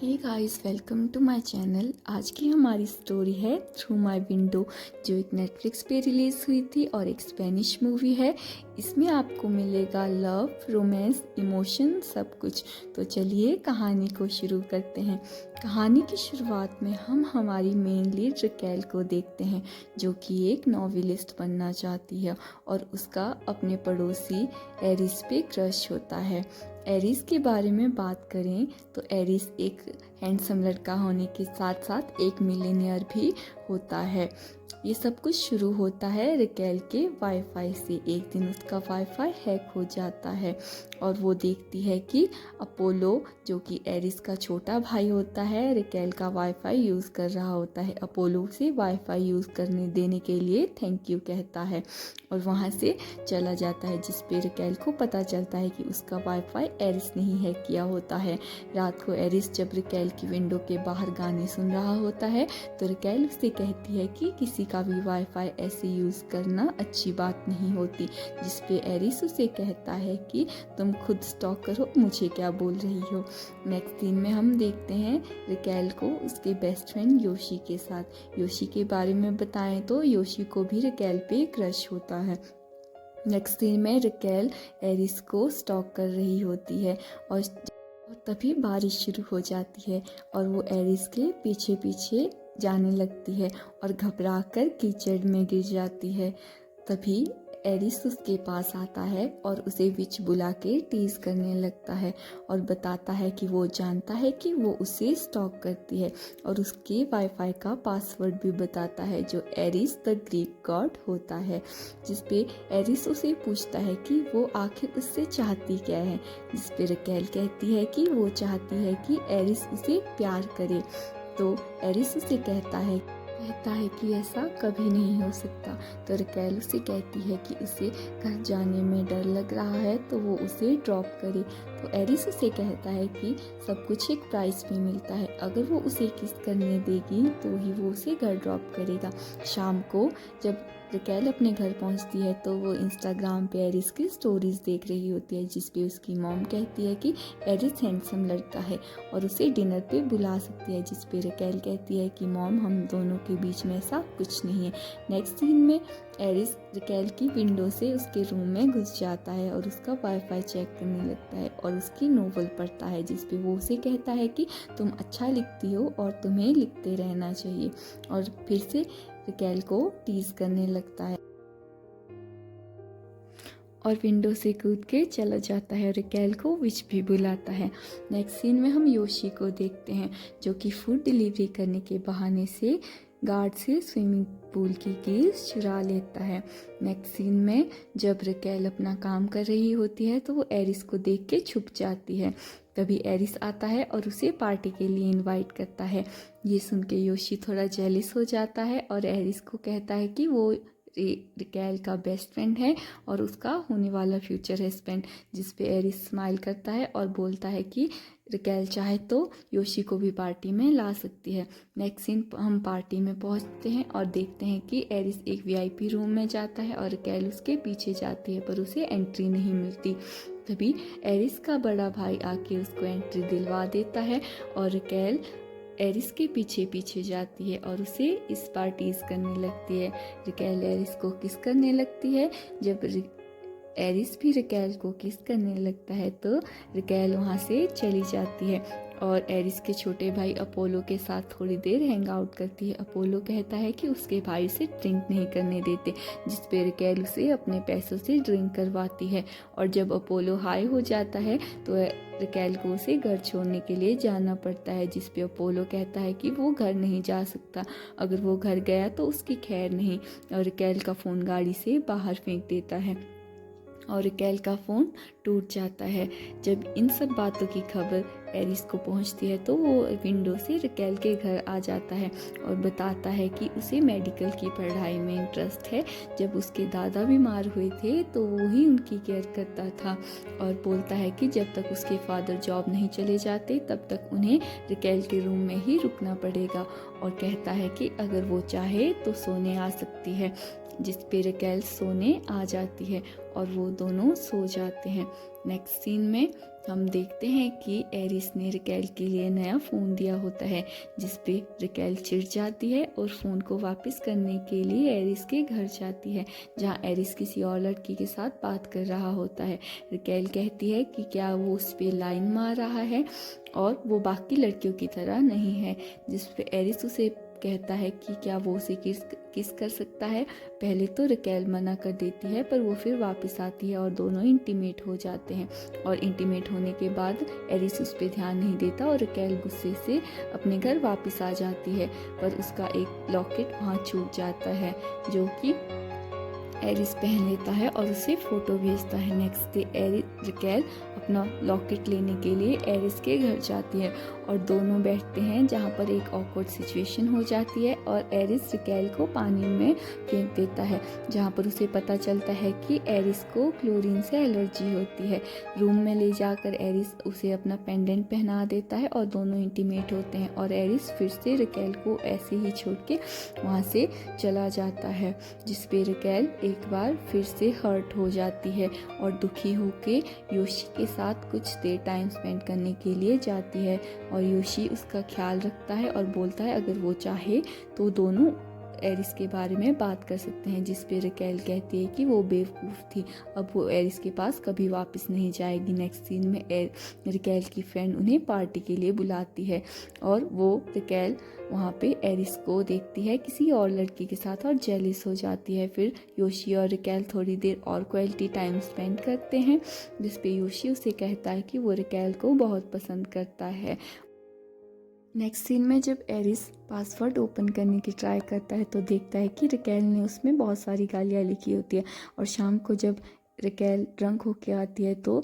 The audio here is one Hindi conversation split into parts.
Hey guys, welcome to my channel. आज की हमारी स्टोरी है थ्रू माय विंडो, जो एक नेटफ्लिक्स पे रिलीज़ हुई थी और एक स्पेनिश मूवी है। इसमें आपको मिलेगा लव, रोमांस, इमोशन, सब कुछ। तो चलिए कहानी को शुरू करते हैं। कहानी की शुरुआत में हम हमारी मेन लीड रकेल को देखते हैं, जो कि एक नॉवेलिस्ट बनना चाहती है और उसका अपने पड़ोसी एरिस पे क्रश होता है। एरिस के बारे में बात करें तो एरिस एक हैंडसम लड़का होने के साथ साथ एक मिलियनियर भी होता है। ये सब कुछ शुरू होता है रकेल के वाईफाई से। एक दिन उसका वाईफाई हैक हो जाता है और वो देखती है कि अपोलो, जो कि एरिस का छोटा भाई होता है, रकेल का वाईफाई यूज़ कर रहा होता है। अपोलो से वाईफाई यूज़ करने देने के लिए थैंक यू कहता है और वहाँ से चला जाता है, जिस पे रकेल को पता चलता है कि उसका वाईफाई एरिस ने ही हैक किया होता है। रात को एरिस जब रकेल की विंडो के बाहर गाने सुन रहा होता है तो रकेल उससे कहती है कि किसी का भी वाईफाई ऐसे यूज़ करना अच्छी बात नहीं होती, जिस पे एरिस उसे कहता है कि तुम खुद स्टॉक करो, मुझे क्या बोल रही हो। नेक्स्ट सीन में हम देखते हैं रकेल को उसके बेस्ट फ्रेंड योशी के साथ। योशी के बारे में बताएं तो योशी को भी रकेल पे क्रश होता है। नेक्स्ट सीन में रकेल एरिस को स्टॉक कर रही होती है और तभी बारिश शुरू हो जाती है और वो एरिस के पीछे पीछे जाने लगती है और घबराकर कीचड़ में गिर जाती है। तभी एरिस उसके पास आता है और उसे विच बुला के टीज करने लगता है और बताता है कि वो जानता है कि वो उसे स्टॉक करती है और उसके वाईफाई का पासवर्ड भी बताता है, जो एरिस द ग्रीक गॉड होता है। जिस पे एरिस उसे पूछता है कि वो आखिर उससे चाहती क्या है, जिस पे रकेल कहती है कि वो चाहती है कि एरिस उसे प्यार करे। तो एरिस उसे कहता है कि ऐसा कभी नहीं हो सकता। तो रकेल उसे कहती है कि उसे घर जाने में डर लग रहा है तो वो उसे ड्रॉप करे। तो एरिस उसे कहता है कि सब कुछ एक प्राइस पे मिलता है, अगर वो उसे किस करने देगी तो ही वो उसे घर ड्रॉप करेगा। शाम को जब रकेल अपने घर पहुंचती है तो वो इंस्टाग्राम पे एरिस की स्टोरीज देख रही होती है, जिस पे उसकी मॉम कहती है कि एरिस हैंडसम लड़का है और उसे डिनर पे बुला सकती है, जिस पे रकेल कहती है कि मॉम, हम दोनों के बीच में ऐसा कुछ नहीं है। नेक्स्ट सीन में एरिस रकेल की विंडो से उसके रूम में घुस जाता है और उसका वाईफाई चेक करने लगता है और उसकी नोवेल पढ़ता है, जिस पे वो उसे कहता है कि तुम अच्छा लिखती हो और तुम्हें लिखते रहना चाहिए, और फिर से रकेल को टीज करने लगता है और विंडो से कूद के चला जाता है। रकेल को विच भी बुलाता है। नेक्स्ट सीन में हम योशी को देखते हैं, जो कि फूड डिलीवरी करने के बहाने से गार्ड से स्विमिंग पूल की कीज चुरा लेता है। नेक्स्ट सीन में जब रकेल अपना काम कर रही होती है तो वो एरिस को देख के छुप जाती है। तभी एरिस आता है और उसे पार्टी के लिए इनवाइट करता है। ये सुन के योशी थोड़ा जेलिस हो जाता है और एरिस को कहता है कि वो रकेल का बेस्ट फ्रेंड है और उसका होने वाला फ्यूचर हस्बैंड, जिस पे एरिस स्माइल करता है और बोलता है कि रकेल चाहे तो योशी को भी पार्टी में ला सकती है। नेक्स्ट सीन हम पार्टी में पहुंचते हैं और देखते हैं कि एरिस एक वीआईपी रूम में जाता है और रकेल उसके पीछे जाती है, पर उसे एंट्री नहीं मिलती। तभी एरिस का बड़ा भाई आके उसको एंट्री दिलवा देता है और रकेल एरिस के पीछे पीछे जाती है और उसे इस बार टीज करने लगती है। रकेल एरिस को किस करने लगती है। जब एरिस भी रकेल को किस करने लगता है तो रकेल वहाँ से चली जाती है और एरिस के छोटे भाई अपोलो के साथ थोड़ी देर हैंग आउट करती है। अपोलो कहता है कि उसके भाई से ड्रिंक नहीं करने देते, जिस पे रकेल उसे अपने पैसों से ड्रिंक करवाती है और जब अपोलो हाई हो जाता है तो रकेल को उसे घर छोड़ने के लिए जाना पड़ता है, जिस पे अपोलो कहता है कि वो घर नहीं जा सकता, अगर वो घर गया तो उसकी खैर नहीं, और रकेल का फ़ोन गाड़ी से बाहर फेंक देता है और रकेल का फ़ोन टूट जाता है। जब इन सब बातों की खबर एरिस को पहुंचती है तो वो विंडो से रकेल के घर आ जाता है और बताता है कि उसे मेडिकल की पढ़ाई में इंटरेस्ट है। जब उसके दादा बीमार हुए थे तो वो ही उनकी केयर करता था और बोलता है कि जब तक उसके फादर जॉब नहीं चले जाते तब तक उन्हें रकेल के रूम में ही रुकना पड़ेगा, और कहता है कि अगर वो चाहे तो सोने आ सकती है। जिस पे रकेल सोने आ जाती है और वो दोनों सो जाते हैं। नेक्स्ट सीन में हम देखते हैं कि एरिस ने रकेल के लिए नया फ़ोन दिया होता है, जिस पे रकेल चिढ़ जाती है और फ़ोन को वापस करने के लिए एरिस के घर जाती है, जहां एरिस किसी और लड़की के साथ बात कर रहा होता है। रकेल कहती है कि क्या वो उस पे लाइन मार रहा है और वो बाकी लड़कियों की तरह नहीं है, जिस पे एरिस उसे कहता है कि क्या वो उसे किस कर सकता है। पहले तो रकेल मना कर देती है, पर वो फिर वापस आती है और दोनों इंटीमेट हो जाते हैं। और इंटीमेट होने के बाद एरिस उस पर ध्यान नहीं देता और रकेल गुस्से से अपने घर वापस आ जाती है, पर उसका एक लॉकेट वहाँ छूट जाता है, जो कि एरिस पहन लेता है और उसे फ़ोटो भेजता है। नेक्स्ट डे रकेल अपना लॉकेट लेने के लिए एरिस के घर जाती है और दोनों बैठते हैं, जहाँ पर एक ऑकवर्ड सिचुएशन हो जाती है और एरिस रकेल को पानी में फेंक देता है, जहाँ पर उसे पता चलता है कि एरिस को क्लोरीन से एलर्जी होती है। रूम में ले जाकर एरिस उसे अपना पेंडेंट पहना देता है और दोनों इंटीमेट होते हैं और एरिस फिर से रकेल को ऐसे ही छोड़ के वहाँ से चला जाता है, जिस पे रकेल एक बार फिर से हर्ट हो जाती है और दुखी होके योशी के साथ कुछ देर टाइम स्पेंड करने के लिए जाती है। और योशी उसका ख्याल रखता है और बोलता है अगर वो चाहे तो दोनों एरिस के बारे में बात कर सकते हैं, जिस पे रकेल कहती है कि वो बेवकूफ़ थी, अब वो एरिस के पास कभी वापस नहीं जाएगी। नेक्स्ट सीन में रकेल की फ्रेंड उन्हें पार्टी के लिए बुलाती है और वो रकेल वहाँ पे एरिस को देखती है किसी और लड़की के साथ और जेलिस हो जाती है। फिर योशी और रकेल थोड़ी देर और क्वालिटी टाइम स्पेंड करते हैं, जिस पे योशी उसे कहता है कि वो रकेल को बहुत पसंद करता है। नेक्स्ट सीन में जब एरिस पासवर्ड ओपन करने की ट्राई करता है तो देखता है कि रकेल ने उसमें बहुत सारी गालियाँ लिखी होती है। और शाम को जब रकेल ड्रंक होके आती है तो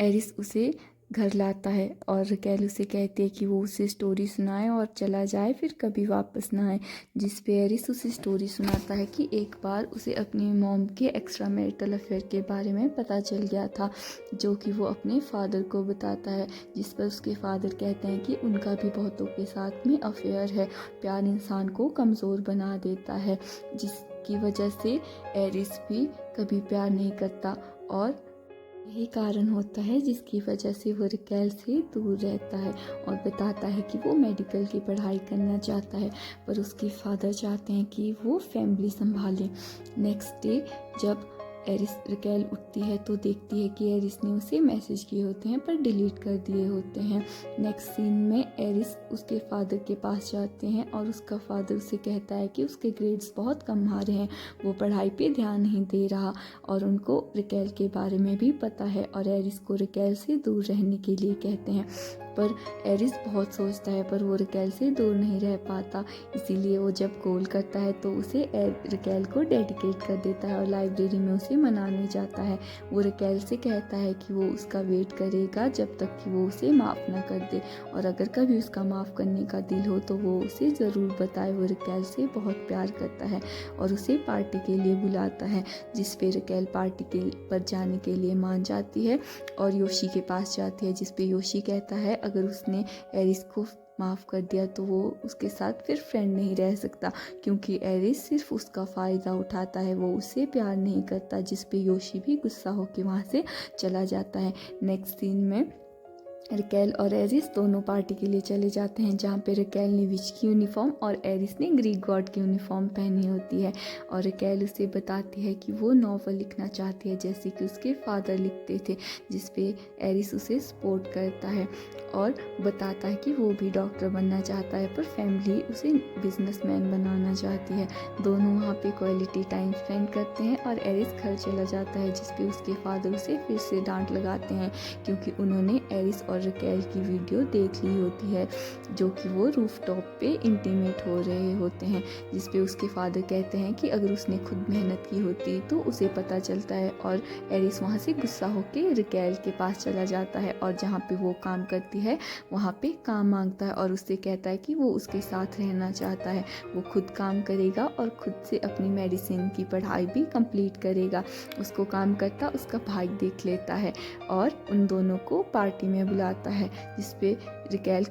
एरिस उसे घर लाता है और रकेल उसे कहती है कि वो उसे स्टोरी सुनाए और चला जाए, फिर कभी वापस ना आए, जिस पे एरिस उसे स्टोरी सुनाता है कि एक बार उसे अपनी मॉम के एक्स्ट्रा मैरिटल अफेयर के बारे में पता चल गया था, जो कि वो अपने फादर को बताता है, जिस पर उसके फादर कहते हैं कि उनका भी बहुतों के साथ में अफेयर है। प्यार इंसान को कमज़ोर बना देता है, जिसकी वजह से एरिस भी कभी प्यार नहीं करता और यही कारण होता है जिसकी वजह से वो रकेल से दूर रहता है और बताता है कि वो मेडिकल की पढ़ाई करना चाहता है, पर उसके फादर चाहते हैं कि वो फैमिली संभाले। नेक्स्ट डे जब रकेल उठती है तो देखती है कि एरिस ने उसे मैसेज किए होते हैं पर डिलीट कर दिए होते हैं। नेक्स्ट सीन में एरिस उसके फादर के पास जाते हैं और उसका फादर उसे कहता है कि उसके ग्रेड्स बहुत कम आ रहे हैं, वो पढ़ाई पे ध्यान नहीं दे रहा और उनको रकेल के बारे में भी पता है और एरिस को रकेल से दूर रहने के लिए कहते हैं। पर एरिस बहुत सोचता है पर वो रकेल से दूर नहीं रह पाता, इसीलिए वो जब कॉल करता है तो उसे रकेल को डेडिकेट कर देता है और लाइब्रेरी में उसे मनाने जाता है। वो रकेल से कहता है कि वो उसका वेट करेगा जब तक कि वो उसे माफ़ ना कर दे और अगर कभी उसका माफ़ करने का दिल हो तो वो उसे ज़रूर बताए। वो रकेल से बहुत प्यार करता है और उसे पार्टी के लिए बुलाता है, जिस पे रकेल पार्टी के पर जाने के लिए मान जाती है और योशी के पास जाती है, जिस पे योशी कहता है अगर उसने एरिस को माफ़ कर दिया तो वो उसके साथ फिर फ्रेंड नहीं रह सकता, क्योंकि एरिस सिर्फ उसका फ़ायदा उठाता है, वो उसे प्यार नहीं करता, जिस पे योशी भी गुस्सा होकर वहाँ से चला जाता है। नेक्स्ट सीन में रकेल और एरिस दोनों पार्टी के लिए चले जाते हैं, जहाँ पे रकेल ने विच की यूनिफॉर्म और एरिस ने ग्रीक गॉड की यूनिफॉर्म पहनी होती है और रकेल उसे बताती है कि वो नॉवल लिखना चाहती है जैसे कि उसके फादर लिखते थे, जिस पे एरिस उसे सपोर्ट करता है और बताता है कि वो भी डॉक्टर बनना चाहता है पर फैमिली उसे बिजनेसमैन बनाना चाहती है। दोनों वहाँ पे क्वालिटी टाइम स्पेंड करते हैं और एरिस घर चला जाता है, जिस पे उसके फादर उसे फिर से डांट लगाते हैं क्योंकि उन्होंने एरिस और रकेल की वीडियो देख ली होती है, जो कि वो रूफटॉप पे इंटीमेट हो रहे होते हैं, जिस पे उसके फादर कहते हैं कि अगर उसने खुद मेहनत की होती तो उसे पता चलता है और एरिस वहाँ से गुस्सा होकर रकेल के पास चला जाता है और जहाँ पे वो काम करती है वहाँ पे काम मांगता है और उससे कहता है कि वो उसके साथ रहना चाहता है, वो खुद काम करेगा और खुद से अपनी मेडिसिन की पढ़ाई भी कंप्लीट करेगा। उसको काम करता उसका भाई देख लेता है और उन दोनों को पार्टी में बुलाता है, जिस पे रकेल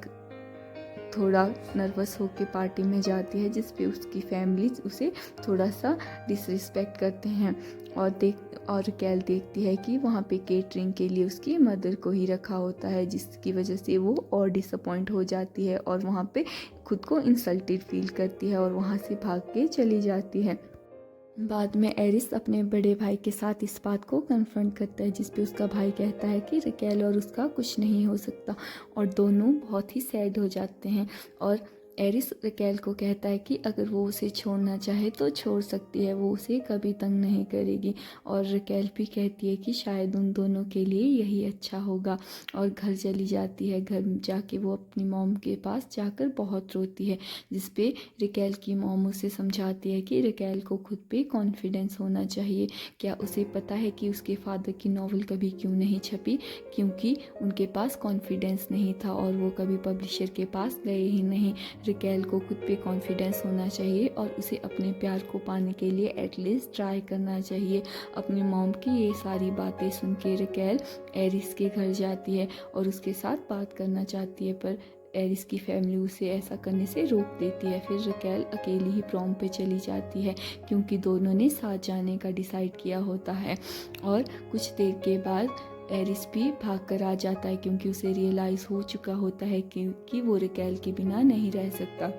थोड़ा नर्वस होकर पार्टी में जाती है, जिस पे उसकी फैमिली उसे थोड़ा सा डिसरिस्पेक्ट करते हैं। और रकेल देखती है कि वहाँ पे केटरिंग के लिए उसकी मदर को ही रखा होता है, जिसकी वजह से वो और डिसअपॉइंट हो जाती है और वहाँ पे खुद को इंसल्टेड फील करती है और वहाँ से भाग के चली जाती है। बाद में एरिस अपने बड़े भाई के साथ इस बात को कन्फ्रंट करता है, जिस पे उसका भाई कहता है कि रकेल और उसका कुछ नहीं हो सकता, और दोनों बहुत ही सैड हो जाते हैं। और एरिस रकेल को कहता है कि अगर वो उसे छोड़ना चाहे तो छोड़ सकती है, वो उसे कभी तंग नहीं करेगी। और रकेल भी कहती है कि शायद उन दोनों के लिए यही अच्छा होगा, और घर चली जाती है। घर जाके वो अपनी मॉम के पास जाकर बहुत रोती है, जिस पे रकेल की मॉम उसे समझाती है कि रकेल को खुद पे कॉन्फिडेंस होना चाहिए। क्या उसे पता है कि उसके फादर की नॉवल कभी क्यों नहीं छपी? क्योंकि उनके पास कॉन्फिडेंस नहीं था और वो कभी पब्लिशर के पास गए ही नहीं। रकेल को खुद पे कॉन्फिडेंस होना चाहिए और उसे अपने प्यार को पाने के लिए एटलीस्ट ट्राई करना चाहिए। अपनी मॉम की ये सारी बातें सुन के रकेल एरिस के घर जाती है और उसके साथ बात करना चाहती है, पर एरिस की फैमिली उसे ऐसा करने से रोक देती है। फिर रकेल अकेली ही प्रॉम पे चली जाती है, क्योंकि दोनों ने साथ जाने का डिसाइड किया होता है। और कुछ देर के बाद एरिस भी भाग कर आ जाता है, क्योंकि उसे रियलाइज़ हो चुका होता है कि वो रकेल के बिना नहीं रह सकता।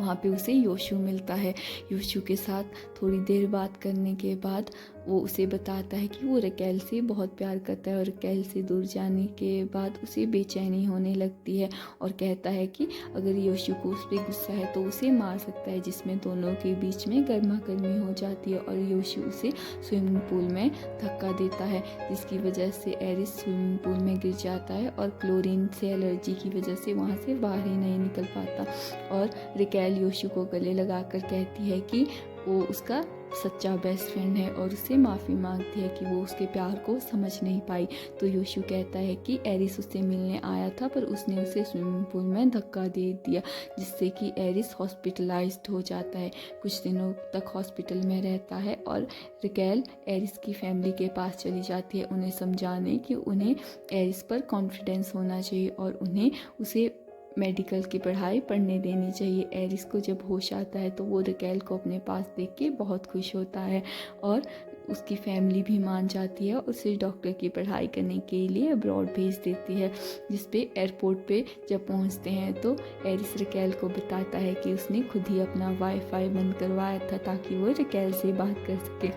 वहाँ पे उसे योशु मिलता है। योशु के साथ थोड़ी देर बात करने के बाद वो उसे बताता है कि वो रकेल से बहुत प्यार करता है, और रकेल से दूर जाने के बाद उसे बेचैनी होने लगती है, और कहता है कि अगर योशु को उस पर गुस्सा है तो उसे मार सकता है, जिसमें दोनों के बीच में गर्मा गर्मी हो जाती है। और योशु उसे स्विमिंग पूल में धक्का देता है, जिसकी वजह से एरिस स्विमिंग पूल में गिर जाता है और क्लोरीन से एलर्जी की वजह से वहाँ से बाहर ही नहीं निकल पाता। और रकेल योशु को गले लगाकर कहती है कि वो उसका सच्चा बेस्ट फ्रेंड है, और उससे माफ़ी मांगती है कि वो उसके प्यार को समझ नहीं पाई। तो योशु कहता है कि एरिस उससे मिलने आया था, पर उसने उसे स्विमिंग पूल में धक्का दे दिया, जिससे कि एरिस हॉस्पिटलाइज्ड हो जाता है। कुछ दिनों तक हॉस्पिटल में रहता है, और रकेल एरिस की फैमिली के पास चली जाती है, उन्हें समझाने कि उन्हें एरिस पर कॉन्फिडेंस होना चाहिए और उन्हें उसे मेडिकल की पढ़ाई पढ़ने देनी चाहिए। एरिस को जब होश आता है तो वो रकेल को अपने पास देख के बहुत खुश होता है, और उसकी फैमिली भी मान जाती है और उसे डॉक्टर की पढ़ाई करने के लिए अब्रॉड भेज देती है। जिस पे एयरपोर्ट पे जब पहुंचते हैं तो एरिस रकेल को बताता है कि उसने खुद ही अपना वाईफाई बंद करवाया था, ताकि वो रकेल से बात कर सके,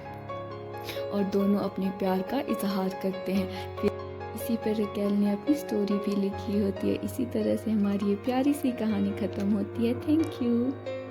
और दोनों अपने प्यार का इजहार करते हैं। फिर इसी पर रकेल ने अपनी स्टोरी भी लिखी होती है। इसी तरह से हमारी ये प्यारी सी कहानी ख़त्म होती है। Thank you.